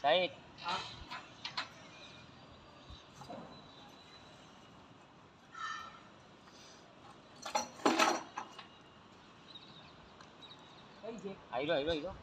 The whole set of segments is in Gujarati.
સાહેબ આઈ લો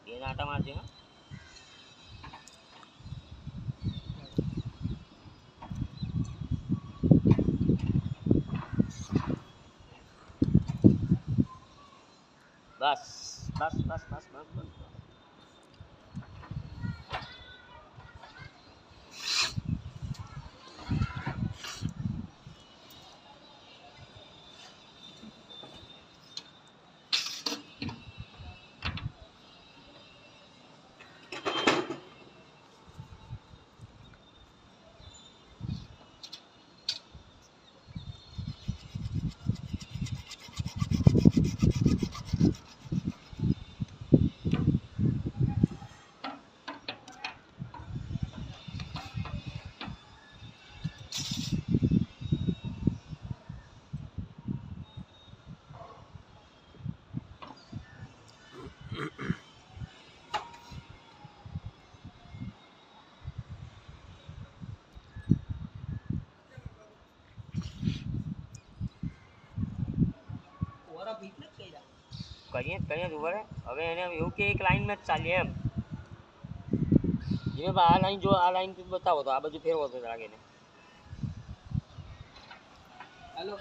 ये आटा मार देगा बस बस बस बस बस बस કરીએ ઉભા રહે હવે એને એવું કે એક લાઈનમાં જ ચાલીએ એમ જેને આ લાઈન જો આ લાઈન બતાવો તો આ બધું ફેરવો તો લાગે ને હેલો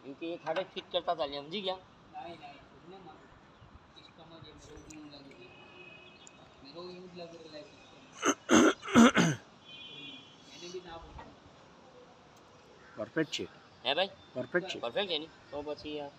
એમ કે એક હાડે ફિટ કરતા ચાલીએ સમજી ગયા પરફેક્ટ છે હે ભાઈ પરફેક્ટ છે પરફેક્ટ છે ને તો પછી યાર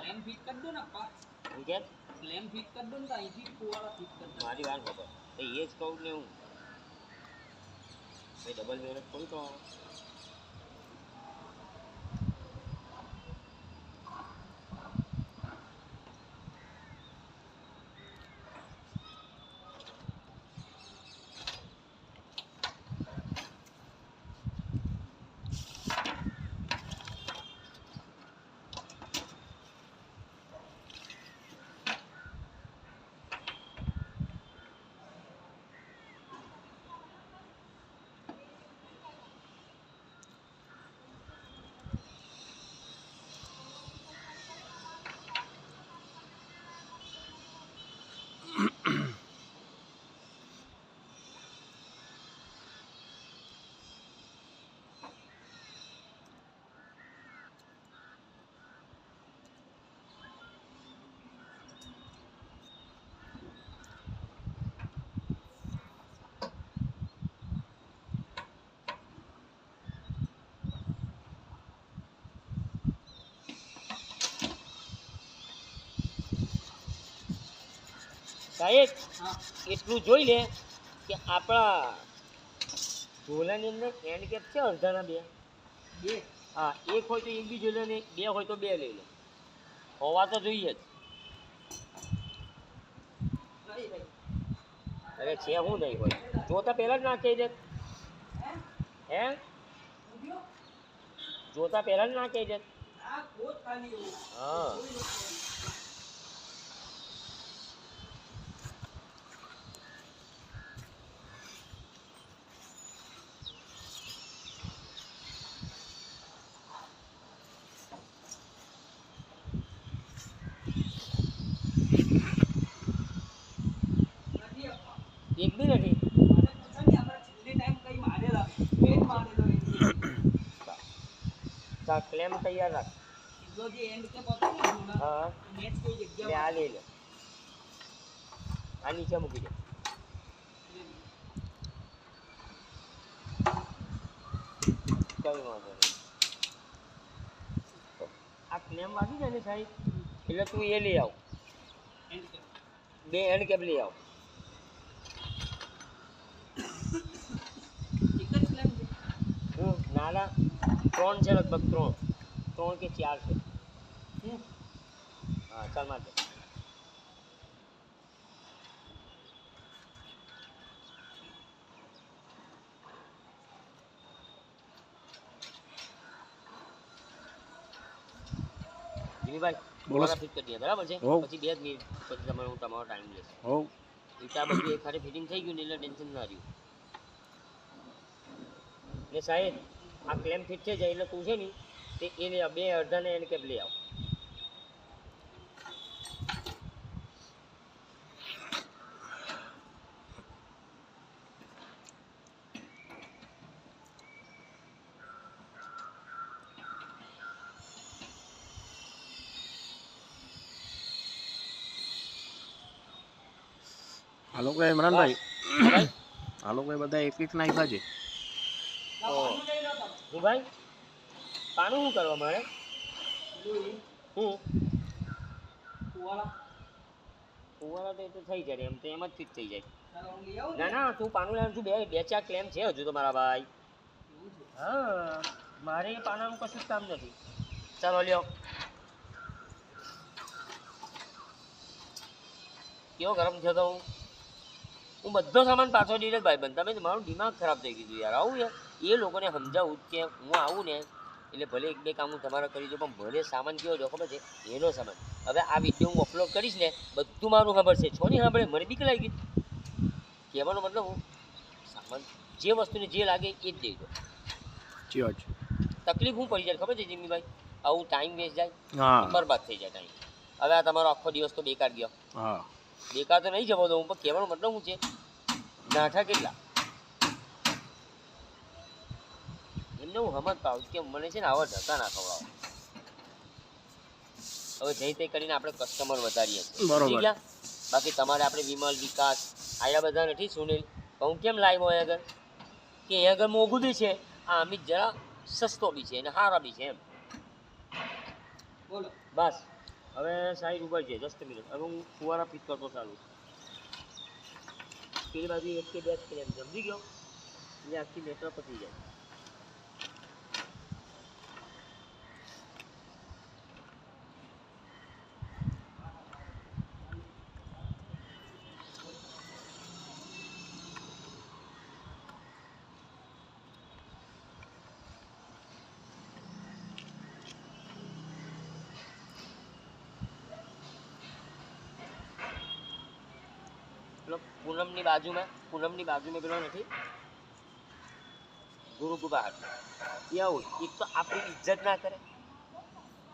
लैम्प फिट कर दो ना पा क्या लैम्प फिट कर दो ना इसी फुवारा फिट कर दो મારી વાત ખબર તો એ જ કહું ને હું ભાઈ ડબલ મેરેજ થોડી તો સાહેબ એટલું જોઈ લે કે આપણા ઢોલાની અંદર હેન્ડ કેપ છે અડધાના બે બે હા, એક હોય તો એક બી જોઈ લે ને બે હોય તો બે લઈ લે. હોવા તો જોઈએ જ. નહીં ભાઈ અરે છે હું નહીં હોય, જોતા પહેલા જ ના કહી દે. હે ઊંધિયો? જોતા પહેલા જ ના કહી દે. આ કોટ ખાલી એવું હા કોઈ નથી. નથી આપવા. એક બી નથી. મને પૂછો ને આપણે છેલ્લી ટાઈમ કઈ મારેલા પેન મારેલો તાર ક્લેમ તૈયાર રાખ. સીધો જે એન્ડ કે પકડો ને જોડા હા મેચ કોઈ લે જગ્યામાં આ લઈ લે, આ નીચે મૂકી દે. કઈ વાંધો નહીં. આ ક્લેમ વાગી જાય ને સાહેબ એટલે તું એ લઈ આવ, એન્ડ કે બે હેન્ડ કેપ લઈ આવ. એક જ ક્લેમ છે. નાના 3 છે લગભગ, 3 કે 4 છે. હા ચાલ માર દે. જીમીભાઈ બોલો. ફિટ કરી દે બરાબર છે. હોવ. પછી 2 મિનિટ પછી તમારો ટાઈમ લેશે. હોવ. ઈટા બધું એક હારે ફિટિંગ થઈ ગયું ને એટલે ટેન્શન ના રહ્યું. ને સાહેબ આ ક્લેમ ફિટ થઈ જાય એટલે તું છે ને તે એ લઈ આવ, બે અડધાને એને કેપ લઈ આવ. આ લોકોએ ઇમરાનભાઈ, ભાઈ આ લોકોએ બધા એક એક નાખ્યા છે. લાવવાનું લઈ લો તમે. હું ભાઈ પાનું શું કરવા મારે પેલું એ હું કુવાળા ફુવારા તો એ તો થઈ જાય એમ તો એમ જ ફિટ થઈ જાય. ચાલો હું લઈ આવું ના ને? ના તું પાનું લેવાનું તું, બે ચાર ક્લેમ છે હજુ તો મારા ભાઈ. એવું છે. હા મારે એ પાનાનું કશું જ કામ નથી. ચાલો લ્યો. કેવો ગરમ થયો તો હું બધો સામાન પાછો દઈ જ ભાઈ બંધ. તમે મારું દિમાગ ખરાબ થઈ ગયું યાર. આવું યાર એ લોકોને સમજાવું કે હું આવું ને એટલે ભલે એક બે કામ હું તમારા કરી દઉં પણ મને સામાન કેવો જો ખબર છે એનો સામાન. હવે આ વિડીયો હું અપલોડ કરીશ ને બધું મારું ખબર છે છો નહીં સાંભળે મને બીક લાગી ગઈ. કહેવાનો મતલબ હું સામાન જે વસ્તુને જે લાગે એ જ દઈ દો. જી વાત છે. તકલીફ હું પડી જાય ખબર છે જીમીભાઈ, આવું ટાઈમ વેસ્ટ જાય, હા બરબાદ થઈ જાય ટાઈમ. હવે આ તમારો આખો દિવસ તો બેકાર ગયો. હા બેકાર તો નહીં જવો દઉં પણ કહેવાનો મતલબ શું છે નાઠા કેટલા એમને હું સમજ પાઉં કે મને છે ને આવા ધક્કા ના ખવડાવો. હવે જઈ તે કરીને આપણે કસ્ટમર વધારીએ છીએ. બરોબર. સમજી ગયા? બાકી તમારે આપણે વિમલ વિકાસ આયા બધા નથી સુનિલ પણ હું કેમ લાવ્યો હોય આગળ કે એ આગળ મોંઘું બી છે, આ અમિત જરા સસ્તો બી છે અને સારા બી છે એમ. બોલો બસ હવે સાઈડ ઉપર છે 10 મિનિટ. હવે હું ફુવારા ફિટ કરતો ચાલુ. પેલી બાજુ એક કે બે ક્લેમ સમજી ગયો એટલે આખી મેટર પતી જાય. પેલો પૂનમની બાજુમાં પેલો નથી ગુરુ ગુબાટ એ આવું એક તો આપણી ઇજ્જત ના કરે.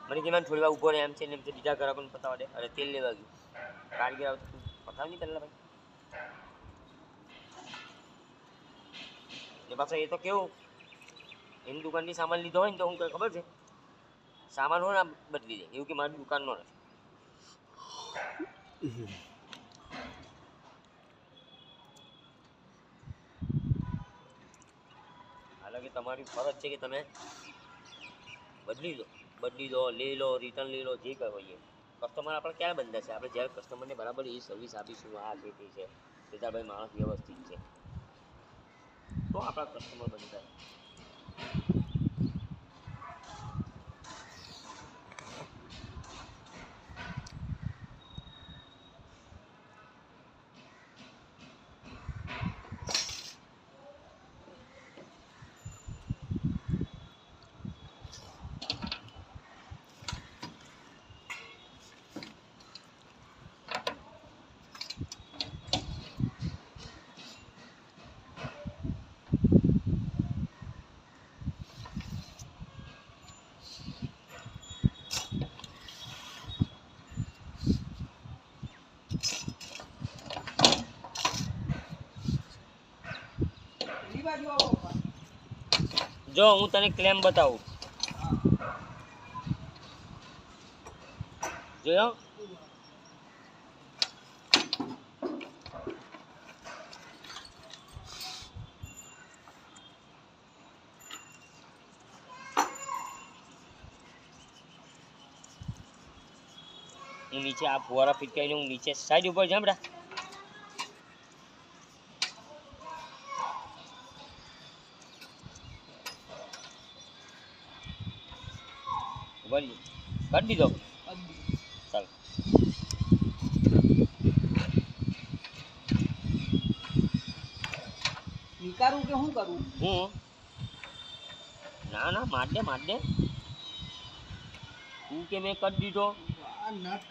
મને કે થોડી વાર ઊભો રહે એમ છે ને એમ છે બીજા ગ્રાહકોને પતાવા દે. અરે તેલ લેવા ગયું કારીગર આવે તું પતાવ નહીં પહેલા ભાઈ. ને પાછા એ તો કેવું એની દુકાનની સામાન લીધો હોય ને તો હું કઈ ખબર છે સામાન હોય ને બદલી દે એવું કે મારી દુકાનનો નથી. હાલાકી તમારી ફરજ છે કે તમે બદલી દો લઈ લો રિટર્ન લઈ લો જે કહો એ. કસ્ટમર આપણે ક્યારે બંધાશે? આપણે જ્યારે કસ્ટમરને બરાબર એ સર્વિસ આપીશું આ છે તે છે ભાઈ માણસ વ્યવસ્થિત છે તો આપણા કસ્ટમર બંધાય. પેલી બાજુ આવો પપ્પા. જો હું તને ક્લેમ બતાવું જોયો હું નીચે આ ફુવારા ફિટ કરીને હું નીચે સાઈડ ઉપર જામ રા કરી દીધો ચાલ વિચારું કે શું કરું? હું ના ના માર દે તું કે મેં કરી દીધો આ નટ